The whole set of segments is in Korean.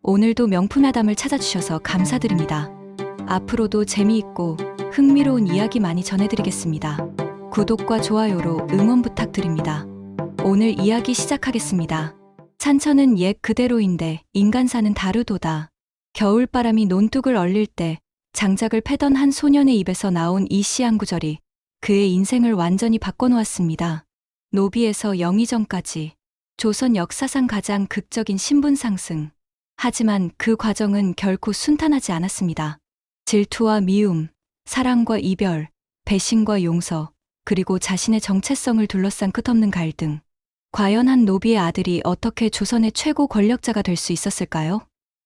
오늘도 명품야담을 찾아주셔서 감사드립니다. 앞으로도 재미있고 흥미로운 이야기 많이 전해드리겠습니다. 구독과 좋아요로 응원 부탁드립니다. 오늘 이야기 시작하겠습니다. 산천은 옛 그대로인데 인간사는 다르도다. 겨울바람이 논둑을 얼릴 때 장작을 패던 한 소년의 입에서 나온 이 시 한 구절이 그의 인생을 완전히 바꿔놓았습니다. 노비에서 영의정까지 조선 역사상 가장 극적인 신분 상승. 하지만 그 과정은 결코 순탄하지 않았습니다. 질투와 미움, 사랑과 이별, 배신과 용서, 그리고 자신의 정체성을 둘러싼 끝없는 갈등. 과연 한 노비의 아들이 어떻게 조선의 최고 권력자가 될 수 있었을까요?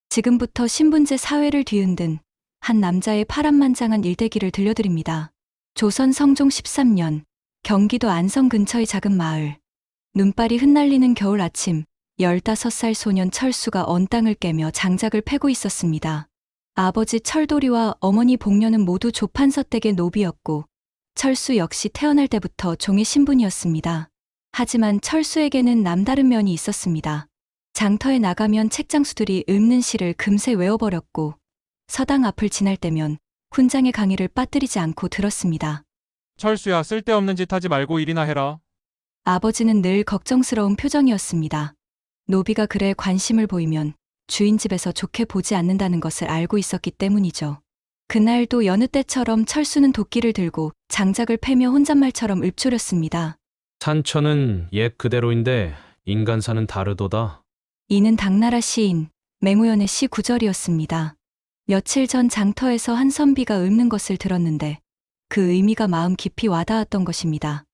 지금부터 신분제 사회를 뒤흔든 한 남자의 파란만장한 일대기를 들려드립니다. 조선 성종 13년, 경기도 안성 근처의 작은 마을. 눈발이 흩날리는 겨울 아침, 15살 소년 철수가 언 땅을 깨며 장작을 패고 있었습니다. 아버지 철도리와 어머니 복녀는 모두 조판서댁의 노비였고, 철수 역시 태어날 때부터 종의 신분이었습니다. 하지만 철수에게는 남다른 면이 있었습니다. 장터에 나가면 책장수들이 읊는 시를 금세 외워버렸고, 서당 앞을 지날 때면 훈장의 강의를 빠뜨리지 않고 들었습니다. 철수야, 쓸데없는 짓 하지 말고 일이나 해라. 아버지는 늘 걱정스러운 표정이었습니다. 노비가 그래 관심을 보이면 주인 집에서 좋게 보지 않는다는 것을 알고 있었기 때문이죠. 그날도 여느 때처럼 철수는 도끼를 들고 장작을 패며 혼잣말처럼 읊조렸습니다. 산천은 옛 그대로인데 인간사는 다르도다. 이는 당나라 시인 맹우연의 시 구절이었습니다. 며칠 전 장터에서 한 선비가 읊는 것을 들었는데 그 의미가 마음 깊이 와닿았던 것입니다.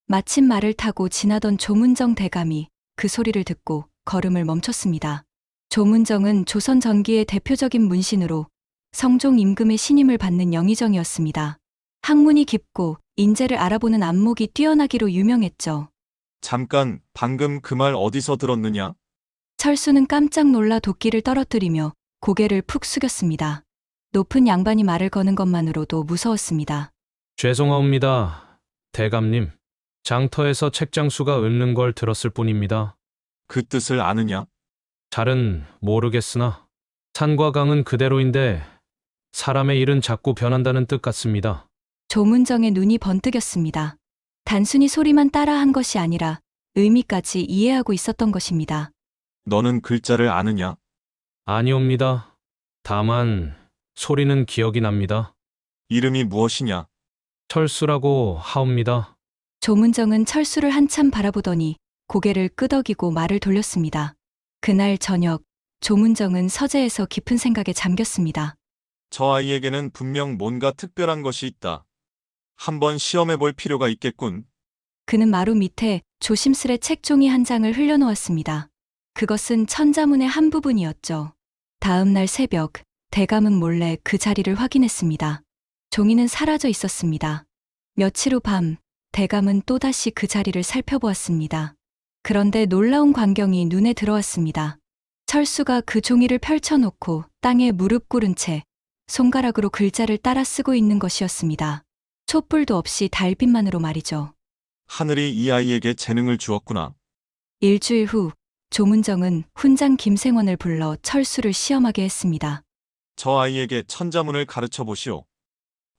마침 말을 타고 지나던 조문정 대감이 그 소리를 듣고 걸음을 멈췄습니다. 조문정은 조선 전기의 대표적인 문신으로 성종 임금의 신임을 받는 영의정이었습니다. 학문이 깊고 인재를 알아보는 안목이 뛰어나기로 유명했죠. 잠깐, 방금 그 말 어디서 들었느냐? 철수는 깜짝 놀라 도끼를 떨어뜨리며 고개를 푹 숙였습니다. 높은 양반이 말을 거는 것만으로도 무서웠습니다. 죄송하옵니다. 대감님. 장터에서 책장수가 읊는 걸 들었을 뿐입니다. 그 뜻을 아느냐? 잘은 모르겠으나 산과 강은 그대로인데 사람의 일은 자꾸 변한다는 뜻 같습니다. 조문정의 눈이 번뜩였습니다. 단순히 소리만 따라한 것이 아니라 의미까지 이해하고 있었던 것입니다. 너는 글자를 아느냐? 아니옵니다. 다만 소리는 기억이 납니다. 이름이 무엇이냐? 철수라고 하옵니다. 조문정은 철수를 한참 바라보더니 고개를 끄덕이고 말을 돌렸습니다. 그날 저녁, 조문정은 서재에서 깊은 생각에 잠겼습니다. 저 아이에게는 분명 뭔가 특별한 것이 있다. 한번 시험해 볼 필요가 있겠군. 그는 마루 밑에 조심스레 책종이 한 장을 흘려놓았습니다. 그것은 천자문의 한 부분이었죠. 다음 날 새벽, 대감은 몰래 그 자리를 확인했습니다. 종이는 사라져 있었습니다. 며칠 후 밤, 대감은 또다시 그 자리를 살펴보았습니다. 그런데 놀라운 광경이 눈에 들어왔습니다. 철수가 그 종이를 펼쳐놓고 땅에 무릎 꿇은 채 손가락으로 글자를 따라 쓰고 있는 것이었습니다. 촛불도 없이 달빛만으로 말이죠. 하늘이 이 아이에게 재능을 주었구나. 일주일 후 조문정은 훈장 김생원을 불러 철수를 시험하게 했습니다. 저 아이에게 천자문을 가르쳐 보시오.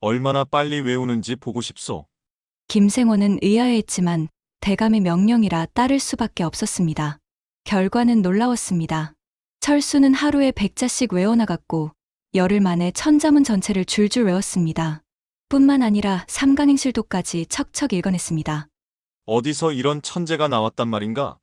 얼마나 빨리 외우는지 보고 싶소. 김생원은 의아해했지만 대감의 명령이라 따를 수밖에 없었습니다. 결과는 놀라웠습니다. 철수는 하루에 100자씩 외워나갔고 열흘 만에 천자문 전체를 줄줄 외웠습니다. 뿐만 아니라 삼강행실도까지 척척 읽어냈습니다. 어디서 이런 천재가 나왔단 말인가?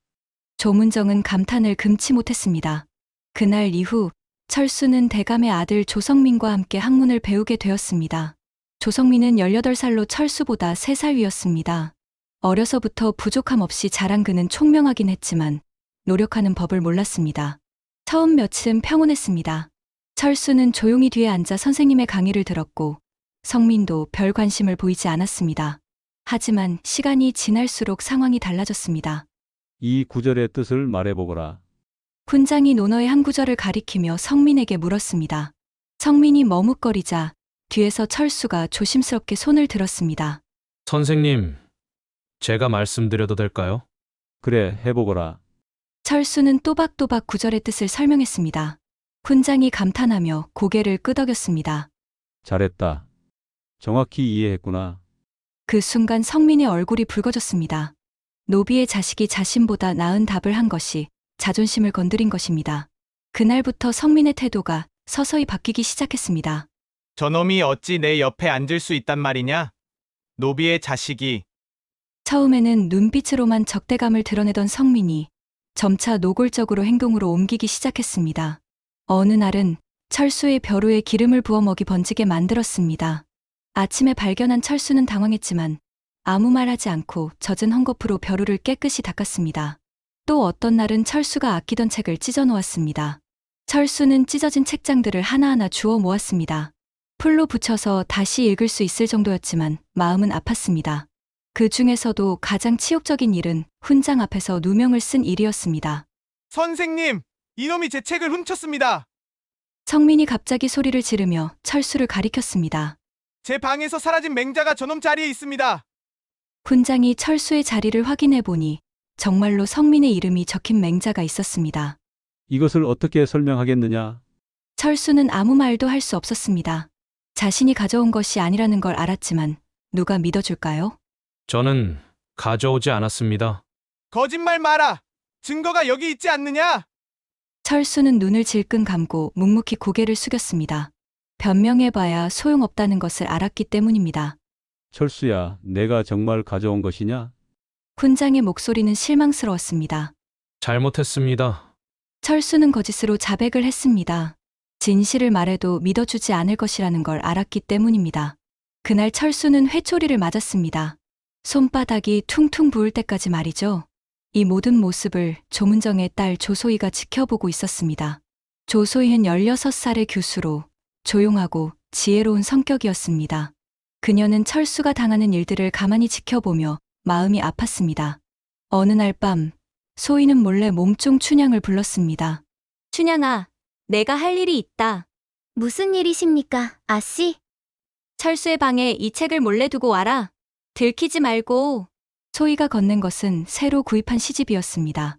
조문정은 감탄을 금치 못했습니다. 그날 이후 철수는 대감의 아들 조성민과 함께 학문을 배우게 되었습니다. 조성민은 18살로 철수보다 3살 위였습니다. 어려서부터 부족함 없이 자란 그는 총명하긴 했지만 노력하는 법을 몰랐습니다. 처음 며칠은 평온했습니다. 철수는 조용히 뒤에 앉아 선생님의 강의를 들었고 성민도 별 관심을 보이지 않았습니다. 하지만 시간이 지날수록 상황이 달라졌습니다. 이 구절의 뜻을 말해보거라. 훈장이 논어의 한 구절을 가리키며 성민에게 물었습니다. 성민이 머뭇거리자 뒤에서 철수가 조심스럽게 손을 들었습니다. 선생님, 제가 말씀드려도 될까요? 그래, 해보거라. 철수는 또박또박 구절의 뜻을 설명했습니다. 훈장이 감탄하며 고개를 끄덕였습니다. 잘했다. 정확히 이해했구나. 그 순간 성민의 얼굴이 붉어졌습니다. 노비의 자식이 자신보다 나은 답을 한 것이 자존심을 건드린 것입니다. 그날부터 성민의 태도가 서서히 바뀌기 시작했습니다. 저놈이 어찌 내 옆에 앉을 수 있단 말이냐? 노비의 자식이. 처음에는 눈빛으로만 적대감을 드러내던 성민이 점차 노골적으로 행동으로 옮기기 시작했습니다. 어느 날은 철수의 벼루에 기름을 부어 먹이 번지게 만들었습니다. 아침에 발견한 철수는 당황했지만 아무 말 하지 않고 젖은 헝겊으로 벼루를 깨끗이 닦았습니다. 또 어떤 날은 철수가 아끼던 책을 찢어 놓았습니다. 철수는 찢어진 책장들을 하나하나 주워 모았습니다. 풀로 붙여서 다시 읽을 수 있을 정도였지만 마음은 아팠습니다. 그 중에서도 가장 치욕적인 일은 훈장 앞에서 누명을 쓴 일이었습니다. 선생님, 이놈이 제 책을 훔쳤습니다. 성민이 갑자기 소리를 지르며 철수를 가리켰습니다. 제 방에서 사라진 맹자가 저놈 자리에 있습니다. 훈장이 철수의 자리를 확인해 보니 정말로 성민의 이름이 적힌 맹자가 있었습니다. 이것을 어떻게 설명하겠느냐? 철수는 아무 말도 할 수 없었습니다. 자신이 가져온 것이 아니라는 걸 알았지만 누가 믿어줄까요? 저는 가져오지 않았습니다. 거짓말 마라. 증거가 여기 있지 않느냐? 철수는 눈을 질끈 감고 묵묵히 고개를 숙였습니다. 변명해봐야 소용없다는 것을 알았기 때문입니다. 철수야, 내가 정말 가져온 것이냐? 훈장의 목소리는 실망스러웠습니다. 잘못했습니다. 철수는 거짓으로 자백을 했습니다. 진실을 말해도 믿어주지 않을 것이라는 걸 알았기 때문입니다. 그날 철수는 회초리를 맞았습니다. 손바닥이 퉁퉁 부을 때까지 말이죠. 이 모든 모습을 조문정의 딸 조소희가 지켜보고 있었습니다. 조소희는 16살의 교수로 조용하고 지혜로운 성격이었습니다. 그녀는 철수가 당하는 일들을 가만히 지켜보며 마음이 아팠습니다. 어느 날 밤, 소희는 몰래 몸종 춘향을 불렀습니다. 춘향아, 내가 할 일이 있다. 무슨 일이십니까, 아씨? 철수의 방에 이 책을 몰래 두고 와라. 들키지 말고. 소희가 건넨 것은 새로 구입한 시집이었습니다.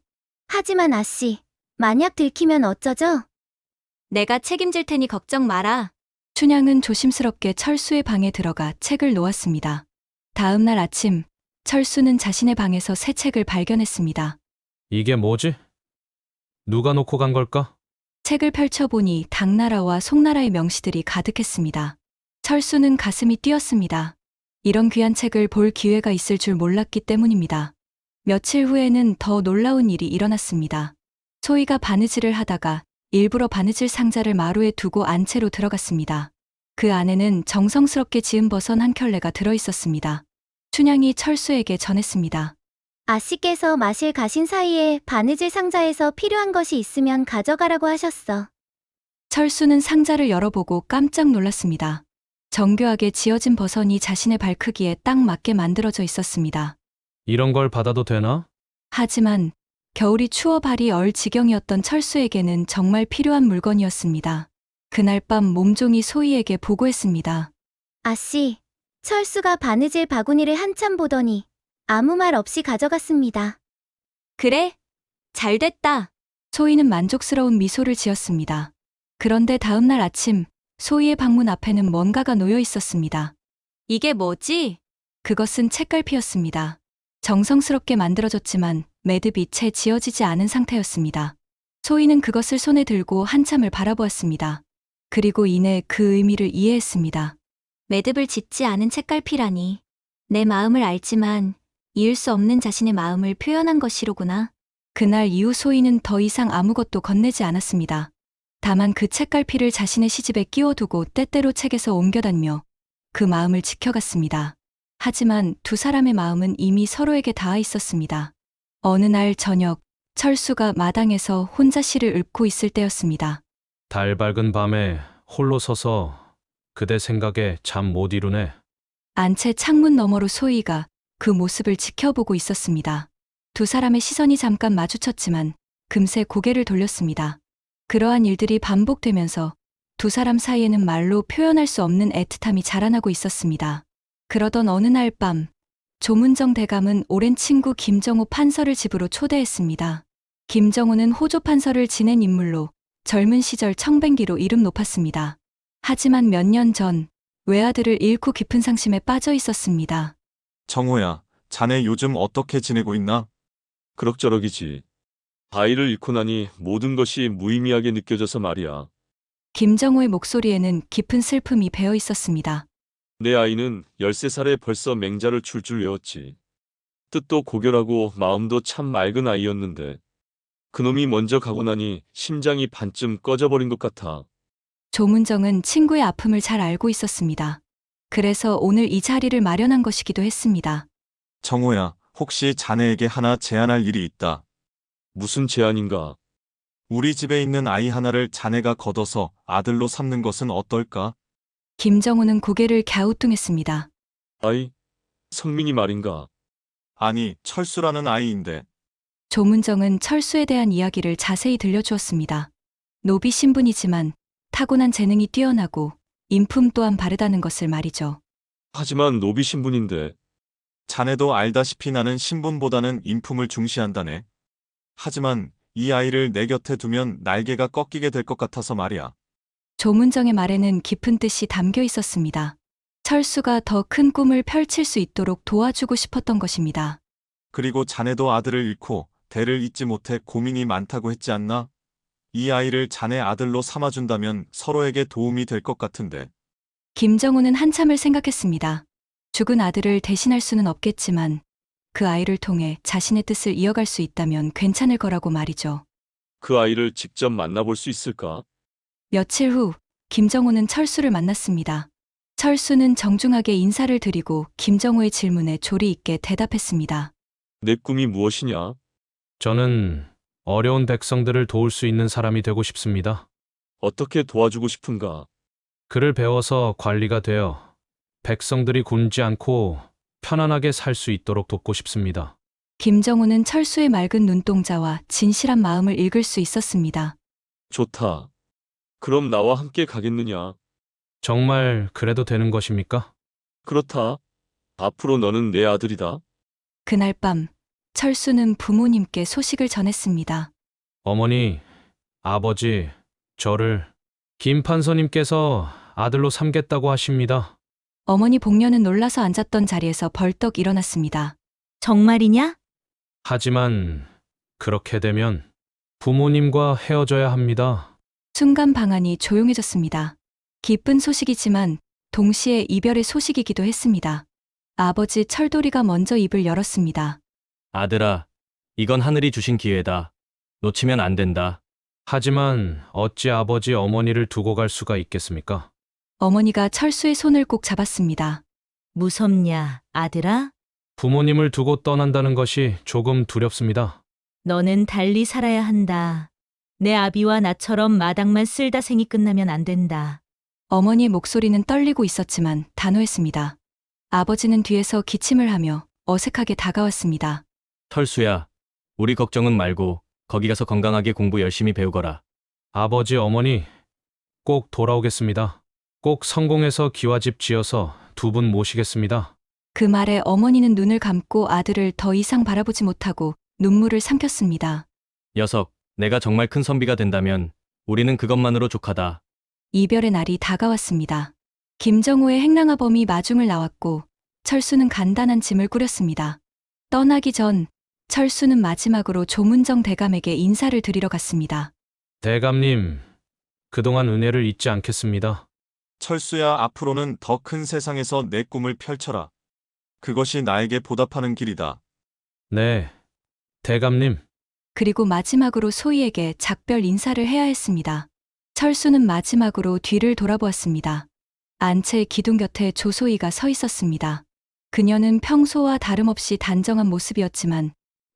하지만 아씨, 만약 들키면 어쩌죠? 내가 책임질 테니 걱정 마라. 춘향은 조심스럽게 철수의 방에 들어가 책을 놓았습니다. 다음 날 아침, 철수는 자신의 방에서 새 책을 발견했습니다. 이게 뭐지? 누가 놓고 간 걸까? 책을 펼쳐보니 당나라와 송나라의 명시들이 가득했습니다. 철수는 가슴이 뛰었습니다. 이런 귀한 책을 볼 기회가 있을 줄 몰랐기 때문입니다. 며칠 후에는 더 놀라운 일이 일어났습니다. 소희가 바느질을 하다가 일부러 바느질 상자를 마루에 두고 안채로 들어갔습니다. 그 안에는 정성스럽게 지은 버선 한 켤레가 들어있었습니다. 춘향이 철수에게 전했습니다. 아씨께서 마실 가신 사이에 바느질 상자에서 필요한 것이 있으면 가져가라고 하셨어. 철수는 상자를 열어보고 깜짝 놀랐습니다. 정교하게 지어진 버선이 자신의 발 크기에 딱 맞게 만들어져 있었습니다. 이런 걸 받아도 되나? 하지만 겨울이 추워 발이 얼 지경이었던 철수에게는 정말 필요한 물건이었습니다. 그날 밤 몸종이 소희에게 보고했습니다. 아씨, 철수가 바느질 바구니를 한참 보더니 아무 말 없이 가져갔습니다. 그래? 잘됐다. 소희는 만족스러운 미소를 지었습니다. 그런데 다음 날 아침, 소희의 방문 앞에는 뭔가가 놓여 있었습니다. 이게 뭐지? 그것은 책갈피였습니다. 정성스럽게 만들어졌지만 매듭이 채 지어지지 않은 상태였습니다. 소희는 그것을 손에 들고 한참을 바라보았습니다. 그리고 이내 그 의미를 이해했습니다. 매듭을 짓지 않은 책갈피라니. 내 마음을 알지만 이을 수 없는 자신의 마음을 표현한 것이로구나. 그날 이후 소희는 더 이상 아무것도 건네지 않았습니다. 다만 그 책갈피를 자신의 시집에 끼워두고 때때로 책에서 옮겨다니며 그 마음을 지켜갔습니다. 하지만 두 사람의 마음은 이미 서로에게 닿아 있었습니다. 어느 날 저녁, 철수가 마당에서 혼자 시를 읊고 있을 때였습니다. 달 밝은 밤에 홀로 서서 그대 생각에 잠 못 이루네. 안채 창문 너머로 소희가 그 모습을 지켜보고 있었습니다. 두 사람의 시선이 잠깐 마주쳤지만 금세 고개를 돌렸습니다. 그러한 일들이 반복되면서 두 사람 사이에는 말로 표현할 수 없는 애틋함이 자라나고 있었습니다. 그러던 어느 날 밤, 조문정 대감은 오랜 친구 김정호 판서를 집으로 초대했습니다. 김정호는 호조 판서를 지낸 인물로 젊은 시절 청뱅기로 이름 높았습니다. 하지만 몇 년 전 외아들을 잃고 깊은 상심에 빠져 있었습니다. 정호야, 자네 요즘 어떻게 지내고 있나? 그럭저럭이지. 아이를 잃고 나니 모든 것이 무의미하게 느껴져서 말이야. 김정호의 목소리에는 깊은 슬픔이 배어 있었습니다. 내 아이는 13살에 벌써 맹자를 출 줄 외웠지. 뜻도 고결하고 마음도 참 맑은 아이였는데 그놈이 먼저 가고 나니 심장이 반쯤 꺼져버린 것 같아. 조문정은 친구의 아픔을 잘 알고 있었습니다. 그래서 오늘 이 자리를 마련한 것이기도 했습니다. 정호야, 혹시 자네에게 하나 제안할 일이 있다. 무슨 제안인가? 우리 집에 있는 아이 하나를 자네가 걷어서 아들로 삼는 것은 어떨까? 김정호는 고개를 갸우뚱했습니다. 아이, 성민이 말인가? 아니, 철수라는 아이인데. 조문정은 철수에 대한 이야기를 자세히 들려주었습니다. 노비 신분이지만 타고난 재능이 뛰어나고 인품 또한 바르다는 것을 말이죠. 하지만 노비 신분인데 자네도 알다시피 나는 신분보다는 인품을 중시한다네. 하지만 이 아이를 내 곁에 두면 날개가 꺾이게 될 것 같아서 말이야. 조문정의 말에는 깊은 뜻이 담겨 있었습니다. 철수가 더 큰 꿈을 펼칠 수 있도록 도와주고 싶었던 것입니다. 그리고 자네도 아들을 잃고 대를 잇지 못해 고민이 많다고 했지 않나? 이 아이를 자네 아들로 삼아준다면 서로에게 도움이 될 것 같은데. 김정호는 한참을 생각했습니다. 죽은 아들을 대신할 수는 없겠지만 그 아이를 통해 자신의 뜻을 이어갈 수 있다면 괜찮을 거라고 말이죠. 그 아이를 직접 만나볼 수 있을까? 며칠 후 김정호는 철수를 만났습니다. 철수는 정중하게 인사를 드리고 김정호의 질문에 조리 있게 대답했습니다. 내 꿈이 무엇이냐? 저는 어려운 백성들을 도울 수 있는 사람이 되고 싶습니다. 어떻게 도와주고 싶은가? 글을 배워서 관리가 되어 백성들이 굶지 않고 편안하게 살 수 있도록 돕고 싶습니다. 김정호는 철수의 맑은 눈동자와 진실한 마음을 읽을 수 있었습니다. 좋다. 그럼 나와 함께 가겠느냐? 정말 그래도 되는 것입니까? 그렇다. 앞으로 너는 내 아들이다. 그날 밤 철수는 부모님께 소식을 전했습니다. 어머니, 아버지, 저를 김 판서님께서 아들로 삼겠다고 하십니다. 어머니 복녀는 놀라서 앉았던 자리에서 벌떡 일어났습니다. 정말이냐? 하지만 그렇게 되면 부모님과 헤어져야 합니다. 순간 방안이 조용해졌습니다. 기쁜 소식이지만 동시에 이별의 소식이기도 했습니다. 아버지 철도리가 먼저 입을 열었습니다. 아들아, 이건 하늘이 주신 기회다. 놓치면 안 된다. 하지만 어찌 아버지 어머니를 두고 갈 수가 있겠습니까? 어머니가 철수의 손을 꼭 잡았습니다. 무섭냐, 아들아? 부모님을 두고 떠난다는 것이 조금 두렵습니다. 너는 달리 살아야 한다. 내 아비와 나처럼 마당만 쓸다 생이 끝나면 안 된다. 어머니의 목소리는 떨리고 있었지만 단호했습니다. 아버지는 뒤에서 기침을 하며 어색하게 다가왔습니다. 철수야, 우리 걱정은 말고 거기 가서 건강하게 공부 열심히 배우거라. 아버지 어머니 꼭 돌아오겠습니다. 꼭 성공해서 기와집 지어서 두 분 모시겠습니다. 그 말에 어머니는 눈을 감고 아들을 더 이상 바라보지 못하고 눈물을 삼켰습니다. 녀석, 내가 정말 큰 선비가 된다면 우리는 그것만으로 족하다. 이별의 날이 다가왔습니다. 김정호의 행랑아범이 마중을 나왔고 철수는 간단한 짐을 꾸렸습니다. 떠나기 전 철수는 마지막으로 조문정 대감에게 인사를 드리러 갔습니다. 대감님, 그동안 은혜를 잊지 않겠습니다. 철수야, 앞으로는 더 큰 세상에서 내 꿈을 펼쳐라. 그것이 나에게 보답하는 길이다. 네, 대감님. 그리고 마지막으로 소희에게 작별 인사를 해야 했습니다. 철수는 마지막으로 뒤를 돌아보았습니다. 안채의 기둥 곁에 조소희가 서 있었습니다. 그녀는 평소와 다름없이 단정한 모습이었지만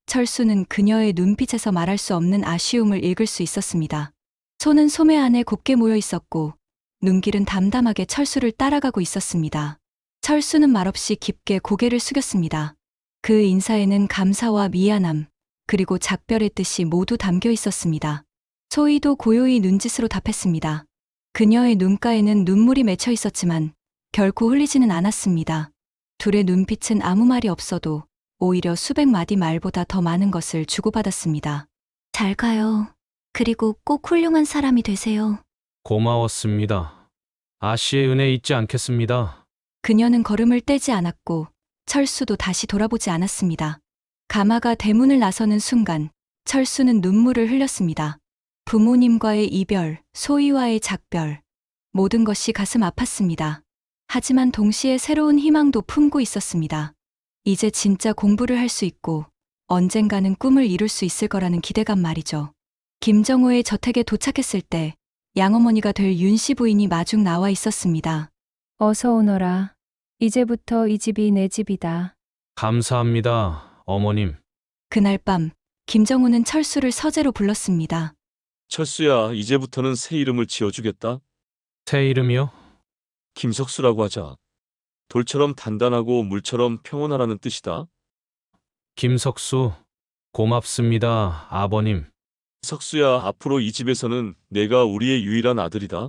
철수는 그녀의 눈빛에서 말할 수 없는 아쉬움을 읽을 수 있었습니다. 손은 소매 안에 곱게 모여 있었고 눈길은 담담하게 철수를 따라가고 있었습니다. 철수는 말없이 깊게 고개를 숙였습니다. 그 인사에는 감사와 미안함, 그리고 작별의 뜻이 모두 담겨 있었습니다. 소희도 고요히 눈짓으로 답했습니다. 그녀의 눈가에는 눈물이 맺혀 있었지만 결코 흘리지는 않았습니다. 둘의 눈빛은 아무 말이 없어도 오히려 수백 마디 말보다 더 많은 것을 주고받았습니다. 잘 가요. 그리고 꼭 훌륭한 사람이 되세요. 고마웠습니다. 아씨의 은혜 잊지 않겠습니다. 그녀는 걸음을 떼지 않았고 철수도 다시 돌아보지 않았습니다. 가마가 대문을 나서는 순간 철수는 눈물을 흘렸습니다. 부모님과의 이별, 소희와의 작별, 모든 것이 가슴 아팠습니다. 하지만 동시에 새로운 희망도 품고 있었습니다. 이제 진짜 공부를 할 수 있고 언젠가는 꿈을 이룰 수 있을 거라는 기대감 말이죠. 김정호의 저택에 도착했을 때 양어머니가 될 윤씨 부인이 마중 나와 있었습니다. 어서 오너라. 이제부터 이 집이 내 집이다. 감사합니다, 어머님. 그날 밤 김정호는 철수를 서재로 불렀습니다. 철수야, 이제부터는 새 이름을 지어주겠다. 새 이름이요? 김석수라고 하자. 돌처럼 단단하고 물처럼 평온하라는 뜻이다. 김석수. 고맙습니다, 아버님. 석수야, 앞으로 이 집에서는 내가 우리의 유일한 아들이다.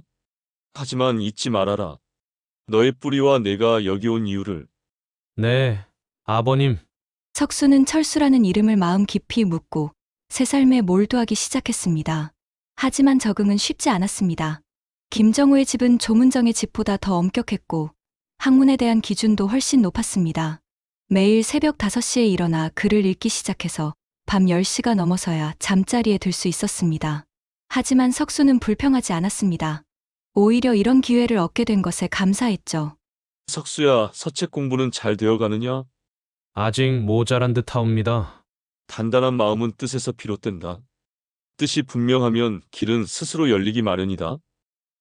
하지만 잊지 말아라. 너의 뿌리와 내가 여기 온 이유를. 네, 아버님. 석수는 철수라는 이름을 마음 깊이 묻고 새 삶에 몰두하기 시작했습니다. 하지만 적응은 쉽지 않았습니다. 김정호의 집은 조문정의 집보다 더 엄격했고 학문에 대한 기준도 훨씬 높았습니다. 매일 새벽 5시에 일어나 글을 읽기 시작해서 밤 10시가 넘어서야 잠자리에 들 수 있었습니다. 하지만 석수는 불평하지 않았습니다. 오히려 이런 기회를 얻게 된 것에 감사했죠. 석수야, 서책 공부는 잘 되어가느냐? 아직 모자란 듯하옵니다. 단단한 마음은 뜻에서 비롯된다. 뜻이 분명하면 길은 스스로 열리기 마련이다.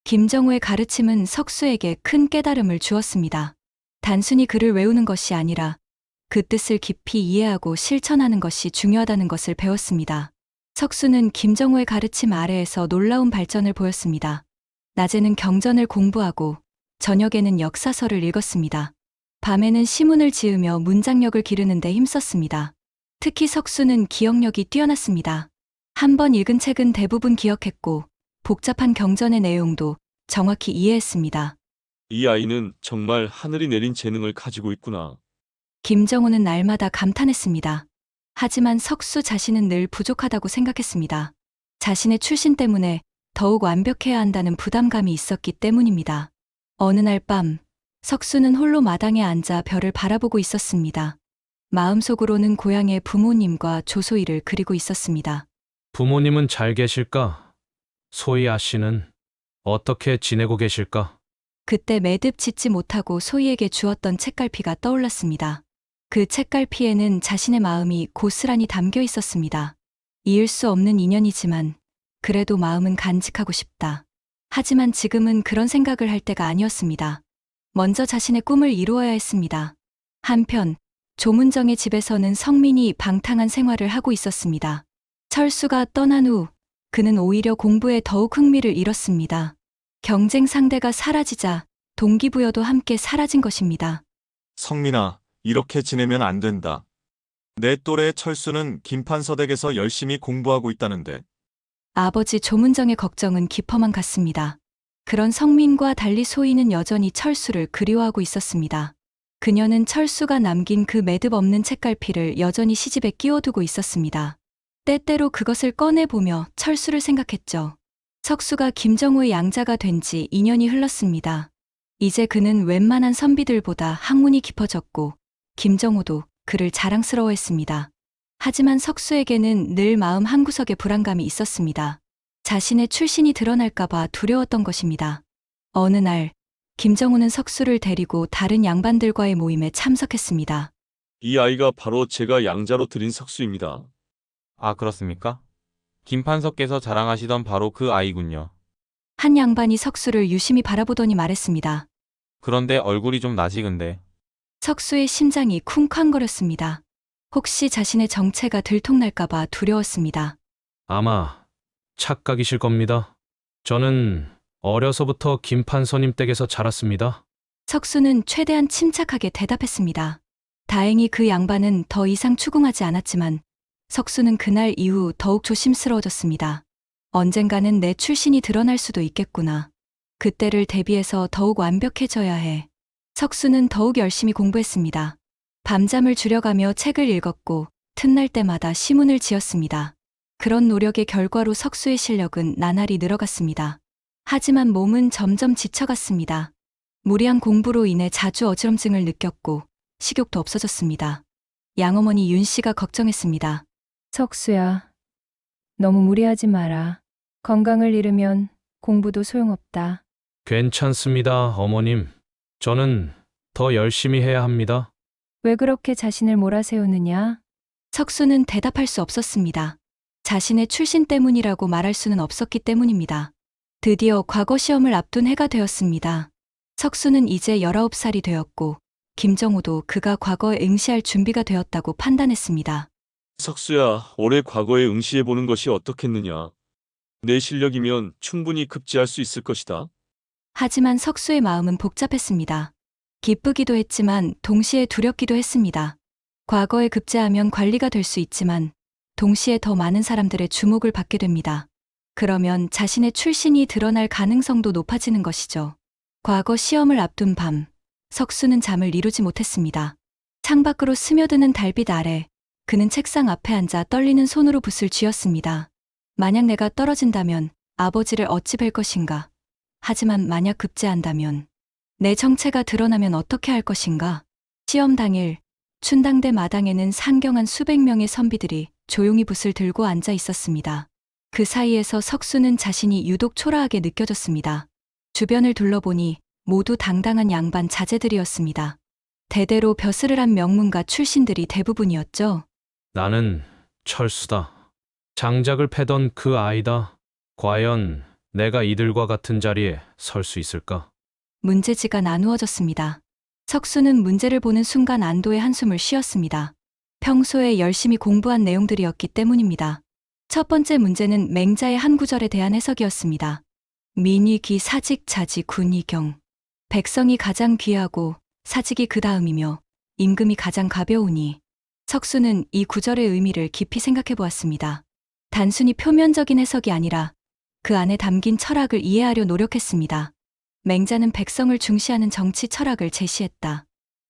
김정호의 가르침은 석수에게 큰 깨달음을 주었습니다. 단순히 글을 외우는 것이 아니라 그 뜻을 깊이 이해하고 실천하는 것이 중요하다는 것을 배웠습니다. 석수는 김정호의 가르침 아래에서 놀라운 발전을 보였습니다. 낮에는 경전을 공부하고 저녁에는 역사서를 읽었습니다. 밤에는 시문을 지으며 문장력을 기르는 데 힘썼습니다. 특히 석수는 기억력이 뛰어났습니다. 한 번 읽은 책은 대부분 기억했고 복잡한 경전의 내용도 정확히 이해했습니다. 이 아이는 정말 하늘이 내린 재능을 가지고 있구나. 김정호는 날마다 감탄했습니다. 하지만 석수 자신은 늘 부족하다고 생각했습니다. 자신의 출신 때문에 더욱 완벽해야 한다는 부담감이 있었기 때문입니다. 어느 날 밤, 석수는 홀로 마당에 앉아 별을 바라보고 있었습니다. 마음속으로는 고향의 부모님과 조소희를 그리고 있었습니다. 부모님은 잘 계실까? 소희 아씨는 어떻게 지내고 계실까? 그때 매듭 짓지 못하고 소희에게 주었던 책갈피가 떠올랐습니다. 그 책갈피에는 자신의 마음이 고스란히 담겨 있었습니다. 이을 수 없는 인연이지만 그래도 마음은 간직하고 싶다. 하지만 지금은 그런 생각을 할 때가 아니었습니다. 먼저 자신의 꿈을 이루어야 했습니다. 한편 조문정의 집에서는 성민이 방탕한 생활을 하고 있었습니다. 철수가 떠난 후 그는 오히려 공부에 더욱 흥미를 잃었습니다. 경쟁 상대가 사라지자 동기부여도 함께 사라진 것입니다. 성민아, 이렇게 지내면 안 된다. 내 또래의 철수는 김판서댁에서 열심히 공부하고 있다는데. 아버지 조문정의 걱정은 깊어만 갔습니다. 그런 성민과 달리 소희는 여전히 철수를 그리워하고 있었습니다. 그녀는 철수가 남긴 그 매듭 없는 책갈피를 여전히 시집에 끼워두고 있었습니다. 때때로 그것을 꺼내보며 철수를 생각했죠. 석수가 김정호의 양자가 된 지 2년이 흘렀습니다. 이제 그는 웬만한 선비들보다 학문이 깊어졌고 김정호도 그를 자랑스러워했습니다. 하지만 석수에게는 늘 마음 한구석에 불안감이 있었습니다. 자신의 출신이 드러날까봐 두려웠던 것입니다. 어느 날 김정호는 석수를 데리고 다른 양반들과의 모임에 참석했습니다. 이 아이가 바로 제가 양자로 드린 석수입니다. 아, 그렇습니까? 김판석께서 자랑하시던 바로 그 아이군요. 한 양반이 석수를 유심히 바라보더니 말했습니다. 그런데 얼굴이 좀 나시근데. 석수의 심장이 쿵쾅거렸습니다. 혹시 자신의 정체가 들통날까봐 두려웠습니다. 아마 착각이실 겁니다. 저는 어려서부터 김판서님 댁에서 자랐습니다. 석수는 최대한 침착하게 대답했습니다. 다행히 그 양반은 더 이상 추궁하지 않았지만 석수는 그날 이후 더욱 조심스러워졌습니다. 언젠가는 내 출신이 드러날 수도 있겠구나. 그때를 대비해서 더욱 완벽해져야 해. 석수는 더욱 열심히 공부했습니다. 밤잠을 줄여가며 책을 읽었고 틈날 때마다 시문을 지었습니다. 그런 노력의 결과로 석수의 실력은 나날이 늘어갔습니다. 하지만 몸은 점점 지쳐갔습니다. 무리한 공부로 인해 자주 어지럼증을 느꼈고 식욕도 없어졌습니다. 양어머니 윤 씨가 걱정했습니다. 석수야, 너무 무리하지 마라. 건강을 잃으면 공부도 소용없다. 괜찮습니다, 어머님. 저는 더 열심히 해야 합니다. 왜 그렇게 자신을 몰아세우느냐? 석수는 대답할 수 없었습니다. 자신의 출신 때문이라고 말할 수는 없었기 때문입니다. 드디어 과거 시험을 앞둔 해가 되었습니다. 석수는 이제 19살이 되었고 김정호도 그가 과거에 응시할 준비가 되었다고 판단했습니다. 석수야, 올해 과거에 응시해보는 것이 어떻겠느냐. 내 실력이면 충분히 급제할 수 있을 것이다. 하지만 석수의 마음은 복잡했습니다. 기쁘기도 했지만 동시에 두렵기도 했습니다. 과거에 급제하면 관리가 될 수 있지만 동시에 더 많은 사람들의 주목을 받게 됩니다. 그러면 자신의 출신이 드러날 가능성도 높아지는 것이죠. 과거 시험을 앞둔 밤, 석수는 잠을 이루지 못했습니다. 창밖으로 스며드는 달빛 아래 그는 책상 앞에 앉아 떨리는 손으로 붓을 쥐었습니다. 만약 내가 떨어진다면 아버지를 어찌 뵐 것인가? 하지만 만약 급제한다면 내 정체가 드러나면 어떻게 할 것인가? 시험 당일 춘당대 마당에는 상경한 수백 명의 선비들이 조용히 붓을 들고 앉아 있었습니다. 그 사이에서 석수는 자신이 유독 초라하게 느껴졌습니다. 주변을 둘러보니 모두 당당한 양반 자제들이었습니다. 대대로 벼슬을 한 명문가 출신들이 대부분이었죠. 나는 철수다. 장작을 패던 그 아이다. 과연 내가 이들과 같은 자리에 설 수 있을까? 문제지가 나누어졌습니다. 석수는 문제를 보는 순간 안도의 한숨을 쉬었습니다. 평소에 열심히 공부한 내용들이었기 때문입니다. 첫 번째 문제는 맹자의 한 구절에 대한 해석이었습니다. 민위기 사직 자지 군이경. 백성이 가장 귀하고 사직이 그 다음이며 임금이 가장 가벼우니. 석수는 이 구절의 의미를 깊이 생각해 보았습니다. 단순히 표면적인 해석이 아니라 그 안에 담긴 철학을 이해하려 노력했습니다. 맹자는 백성을 중시하는 정치 철학을 제시했다.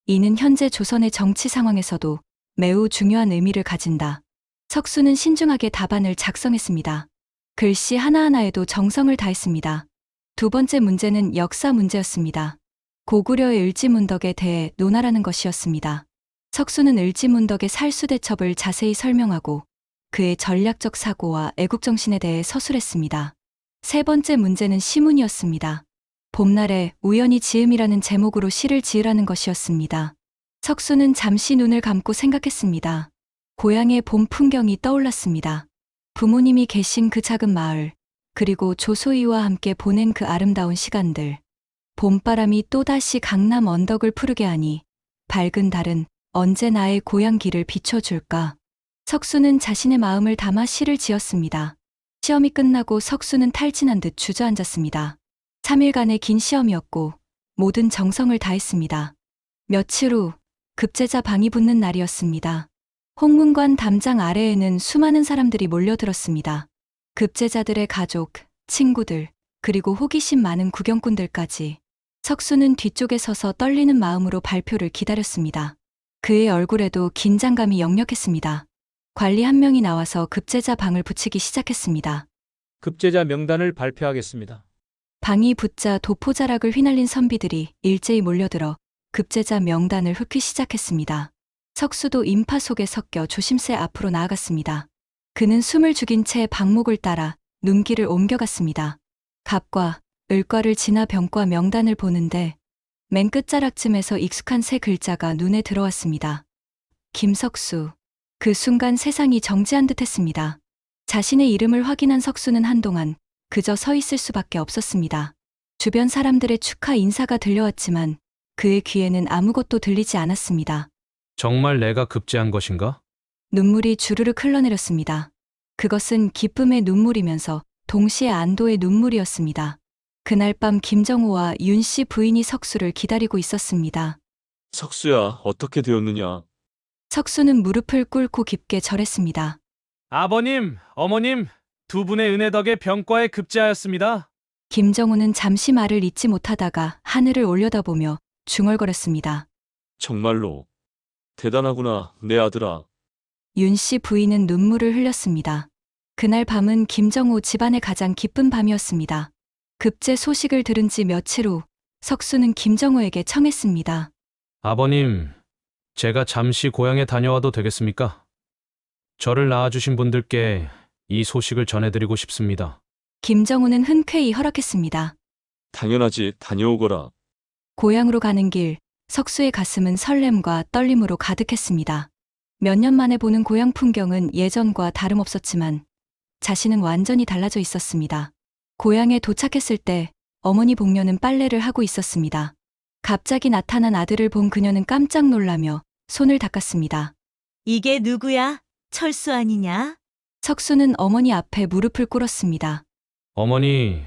이는 현재 조선의 정치 상황에서도 매우 중요한 의미를 가진다. 석수는 신중하게 답안을 작성했습니다. 글씨 하나하나에도 정성을 다했습니다. 두 번째 문제는 역사 문제였습니다. 고구려의 을지문덕에 대해 논하라는 것이었습니다. 석수는 을지문덕의 살수대첩을 자세히 설명하고 그의 전략적 사고와 애국정신에 대해 서술했습니다. 세 번째 문제는 시문이었습니다. 봄날에 우연히 지음이라는 제목으로 시를 지으라는 것이었습니다. 석수는 잠시 눈을 감고 생각했습니다. 고향의 봄 풍경이 떠올랐습니다. 부모님이 계신 그 작은 마을, 그리고 조소이와 함께 보낸 그 아름다운 시간들. 봄바람이 또다시 강남 언덕을 푸르게 하니 밝은 달은 언제 나의 고향 길을 비춰줄까? 석수는 자신의 마음을 담아 시를 지었습니다. 시험이 끝나고 석수는 탈진한 듯 주저앉았습니다. 3일간의 긴 시험이었고 모든 정성을 다했습니다. 며칠 후 급제자 방이 붙는 날이었습니다. 홍문관 담장 아래에는 수많은 사람들이 몰려들었습니다. 급제자들의 가족, 친구들, 그리고 호기심 많은 구경꾼들까지. 석수는 뒤쪽에 서서 떨리는 마음으로 발표를 기다렸습니다. 그의 얼굴에도 긴장감이 역력했습니다. 관리 한 명이 나와서 급제자 방을 붙이기 시작했습니다. 급제자 명단을 발표하겠습니다. 방이 붙자 도포자락을 휘날린 선비들이 일제히 몰려들어 급제자 명단을 훑기 시작했습니다. 석수도 인파 속에 섞여 조심스레 앞으로 나아갔습니다. 그는 숨을 죽인 채 방목을 따라 눈길을 옮겨갔습니다. 갑과 을과를 지나 병과 명단을 보는데 맨 끝자락쯤에서 익숙한 세 글자가 눈에 들어왔습니다. 김석수. 그 순간 세상이 정지한 듯 했습니다. 자신의 이름을 확인한 석수는 한동안 그저 서 있을 수밖에 없었습니다. 주변 사람들의 축하 인사가 들려왔지만 그의 귀에는 아무것도 들리지 않았습니다. 정말 내가 급제한 것인가? 눈물이 주르륵 흘러내렸습니다. 그것은 기쁨의 눈물이면서 동시에 안도의 눈물이었습니다. 그날 밤 김정호와 윤 씨 부인이 석수를 기다리고 있었습니다. 석수야, 어떻게 되었느냐? 석수는 무릎을 꿇고 깊게 절했습니다. 아버님, 어머님, 두 분의 은혜 덕에 병과에 급제하였습니다. 김정호는 잠시 말을 잇지 못하다가 하늘을 올려다보며 중얼거렸습니다. 정말로 대단하구나, 내 아들아. 윤 씨 부인은 눈물을 흘렸습니다. 그날 밤은 김정호 집안의 가장 기쁜 밤이었습니다. 급제 소식을 들은 지 며칠 후 석수는 김정호에게 청했습니다. 아버님, 제가 잠시 고향에 다녀와도 되겠습니까? 저를 낳아주신 분들께 이 소식을 전해드리고 싶습니다. 김정호는 흔쾌히 허락했습니다. 당연하지, 다녀오거라. 고향으로 가는 길, 석수의 가슴은 설렘과 떨림으로 가득했습니다. 몇 년 만에 보는 고향 풍경은 예전과 다름없었지만 자신은 완전히 달라져 있었습니다. 고향에 도착했을 때 어머니 복녀는 빨래를 하고 있었습니다. 갑자기 나타난 아들을 본 그녀는 깜짝 놀라며 손을 닦았습니다. 이게 누구야? 철수 아니냐? 석수는 어머니 앞에 무릎을 꿇었습니다. 어머니,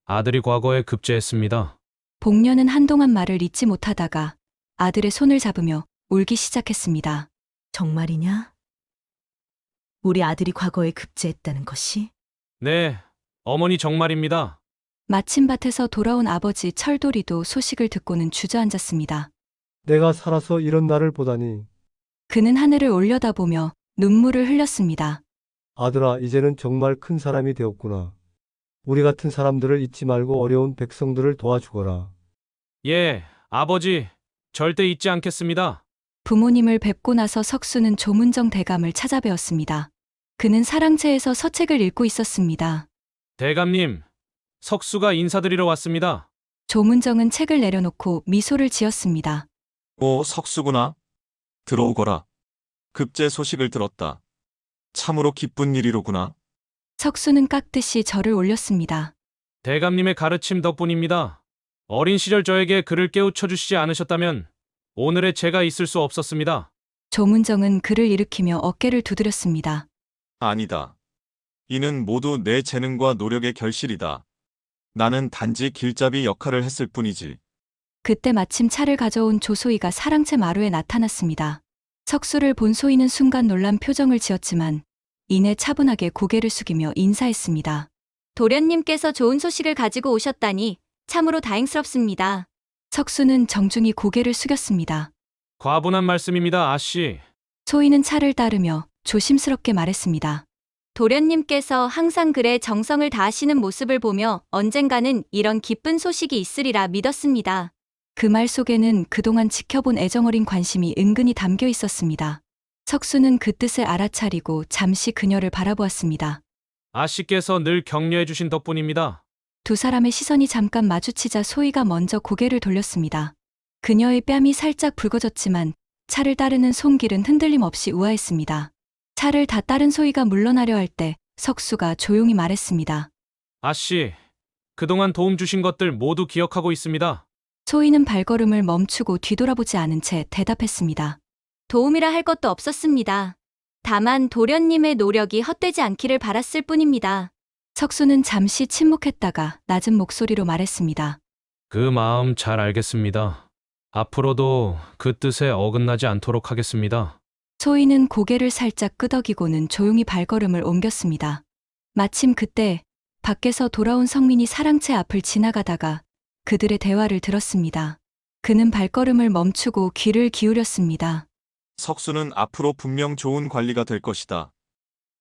아들이 과거에 급제했습니다. 복녀는 한동안 말을 잇지 못하다가 아들의 손을 잡으며 울기 시작했습니다. 정말이냐? 우리 아들이 과거에 급제했다는 것이? 네, 어머니 정말입니다. 마침밭에서 돌아온 아버지 철돌이도 소식을 듣고는 주저앉았습니다. 내가 살아서 이런 날을 보다니. 그는 하늘을 올려다보며 눈물을 흘렸습니다. 아들아, 이제는 정말 큰 사람이 되었구나. 우리 같은 사람들을 잊지 말고 어려운 백성들을 도와주거라. 예, 아버지, 절대 잊지 않겠습니다. 부모님을 뵙고 나서 석수는 조문정 대감을 찾아뵈었습니다. 그는 사랑채에서 서책을 읽고 있었습니다. 대감님, 석수가 인사드리러 왔습니다. 조문정은 책을 내려놓고 미소를 지었습니다. 오, 석수구나. 들어오거라. 급제 소식을 들었다. 참으로 기쁜 일이로구나. 석수는 깍듯이 절을 올렸습니다. 대감님의 가르침 덕분입니다. 어린 시절 저에게 글을 깨우쳐 주시지 않으셨다면 오늘의 제가 있을 수 없었습니다. 조문정은 그를 일으키며 어깨를 두드렸습니다. 아니다. 이는 모두 내 재능과 노력의 결실이다. 나는 단지 길잡이 역할을 했을 뿐이지. 그때 마침 차를 가져온 조소희가 사랑채 마루에 나타났습니다. 석수를 본 소희는 순간 놀란 표정을 지었지만 이내 차분하게 고개를 숙이며 인사했습니다. 도련님께서 좋은 소식을 가지고 오셨다니 참으로 다행스럽습니다. 석수는 정중히 고개를 숙였습니다. 과분한 말씀입니다, 아씨. 소희는 차를 따르며 조심스럽게 말했습니다. 도련님께서 항상 글에 정성을 다하시는 모습을 보며 언젠가는 이런 기쁜 소식이 있으리라 믿었습니다. 그 말 속에는 그동안 지켜본 애정어린 관심이 은근히 담겨 있었습니다. 석수는 그 뜻을 알아차리고 잠시 그녀를 바라보았습니다. 아씨께서 늘 격려해 주신 덕분입니다. 두 사람의 시선이 잠깐 마주치자 소희가 먼저 고개를 돌렸습니다. 그녀의 뺨이 살짝 붉어졌지만 차를 따르는 손길은 흔들림 없이 우아했습니다. 차를 다 따른 소희가 물러나려 할 때 석수가 조용히 말했습니다. 아씨, 그동안 도움 주신 것들 모두 기억하고 있습니다. 소희는 발걸음을 멈추고 뒤돌아보지 않은 채 대답했습니다. 도움이라 할 것도 없었습니다. 다만 도련님의 노력이 헛되지 않기를 바랐을 뿐입니다. 석수는 잠시 침묵했다가 낮은 목소리로 말했습니다. 그 마음 잘 알겠습니다. 앞으로도 그 뜻에 어긋나지 않도록 하겠습니다. 소희는 고개를 살짝 끄덕이고는 조용히 발걸음을 옮겼습니다. 마침 그때 밖에서 돌아온 성민이 사랑채 앞을 지나가다가 그들의 대화를 들었습니다. 그는 발걸음을 멈추고 귀를 기울였습니다. 석수는 앞으로 분명 좋은 관리가 될 것이다.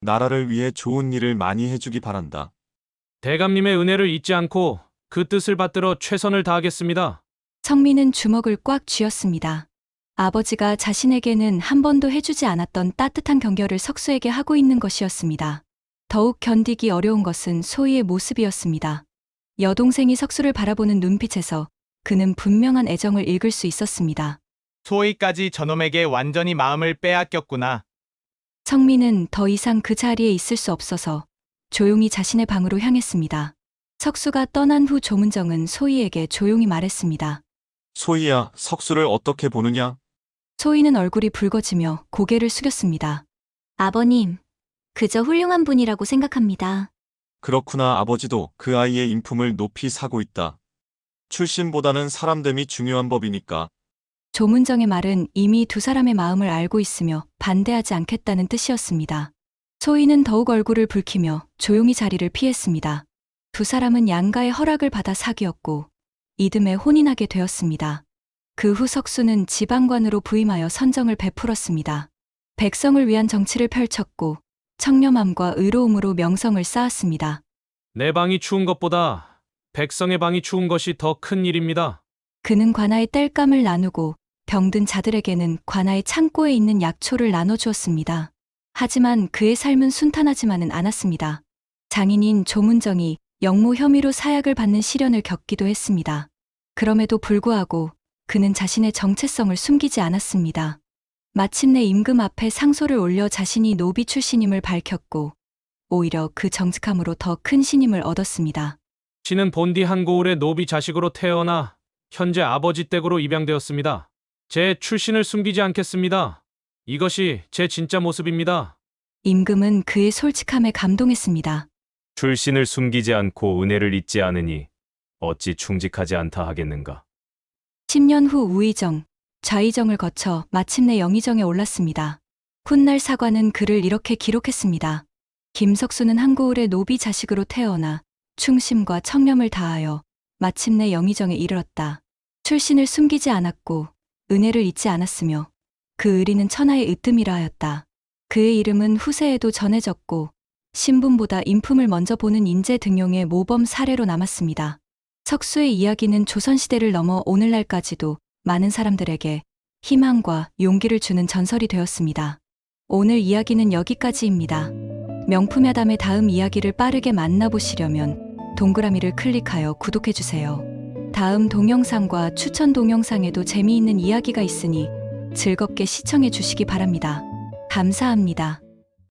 나라를 위해 좋은 일을 많이 해주기 바란다. 대감님의 은혜를 잊지 않고 그 뜻을 받들어 최선을 다하겠습니다. 성민은 주먹을 꽉 쥐었습니다. 아버지가 자신에게는 한 번도 해주지 않았던 따뜻한 경결을 석수에게 하고 있는 것이었습니다. 더욱 견디기 어려운 것은 소희의 모습이었습니다. 여동생이 석수를 바라보는 눈빛에서 그는 분명한 애정을 읽을 수 있었습니다. 소희까지 저놈에게 완전히 마음을 빼앗겼구나. 성민은 더 이상 그 자리에 있을 수 없어서 조용히 자신의 방으로 향했습니다. 석수가 떠난 후 조문정은 소희에게 조용히 말했습니다. 소희야, 석수를 어떻게 보느냐? 소희는 얼굴이 붉어지며 고개를 숙였습니다. 아버님, 그저 훌륭한 분이라고 생각합니다. 그렇구나. 아버지도 그 아이의 인품을 높이 사고 있다. 출신보다는 사람됨이 중요한 법이니까. 조문정의 말은 이미 두 사람의 마음을 알고 있으며 반대하지 않겠다는 뜻이었습니다. 소희는 더욱 얼굴을 붉히며 조용히 자리를 피했습니다. 두 사람은 양가의 허락을 받아 사귀었고 이듬해 혼인하게 되었습니다. 그 후 석수는 지방관으로 부임하여 선정을 베풀었습니다. 백성을 위한 정치를 펼쳤고 청렴함과 의로움으로 명성을 쌓았습니다. 내 방이 추운 것보다 백성의 방이 추운 것이 더 큰 일입니다. 그는 관아의 땔감을 나누고 병든 자들에게는 관아의 창고에 있는 약초를 나눠주었습니다. 하지만 그의 삶은 순탄하지만은 않았습니다. 장인인 조문정이 영모 혐의로 사약을 받는 시련을 겪기도 했습니다. 그럼에도 불구하고 그는 자신의 정체성을 숨기지 않았습니다. 마침내 임금 앞에 상소를 올려 자신이 노비 출신임을 밝혔고 오히려 그 정직함으로 더 큰 신임을 얻었습니다. 신은 본디 한고을의 노비 자식으로 태어나 현재 아버지 댁으로 입양되었습니다. 제 출신을 숨기지 않겠습니다. 이것이 제 진짜 모습입니다. 임금은 그의 솔직함에 감동했습니다. 출신을 숨기지 않고 은혜를 잊지 않으니 어찌 충직하지 않다 하겠는가. 10년 후 우의정, 좌의정을 거쳐 마침내 영의정에 올랐습니다. 훗날 사관은 그를 이렇게 기록했습니다. 김석수는 한고을의 노비 자식으로 태어나 충심과 청렴을 다하여 마침내 영의정에 이르렀다. 출신을 숨기지 않았고 은혜를 잊지 않았으며 그 의리는 천하의 으뜸이라 하였다. 그의 이름은 후세에도 전해졌고 신분보다 인품을 먼저 보는 인재 등용의 모범 사례로 남았습니다. 석수의 이야기는 조선시대를 넘어 오늘날까지도 많은 사람들에게 희망과 용기를 주는 전설이 되었습니다. 오늘 이야기는 여기까지입니다. 명품야담의 다음 이야기를 빠르게 만나보시려면 동그라미를 클릭하여 구독해주세요. 다음 동영상과 추천 동영상에도 재미있는 이야기가 있으니 즐겁게 시청해 주시기 바랍니다. 감사합니다.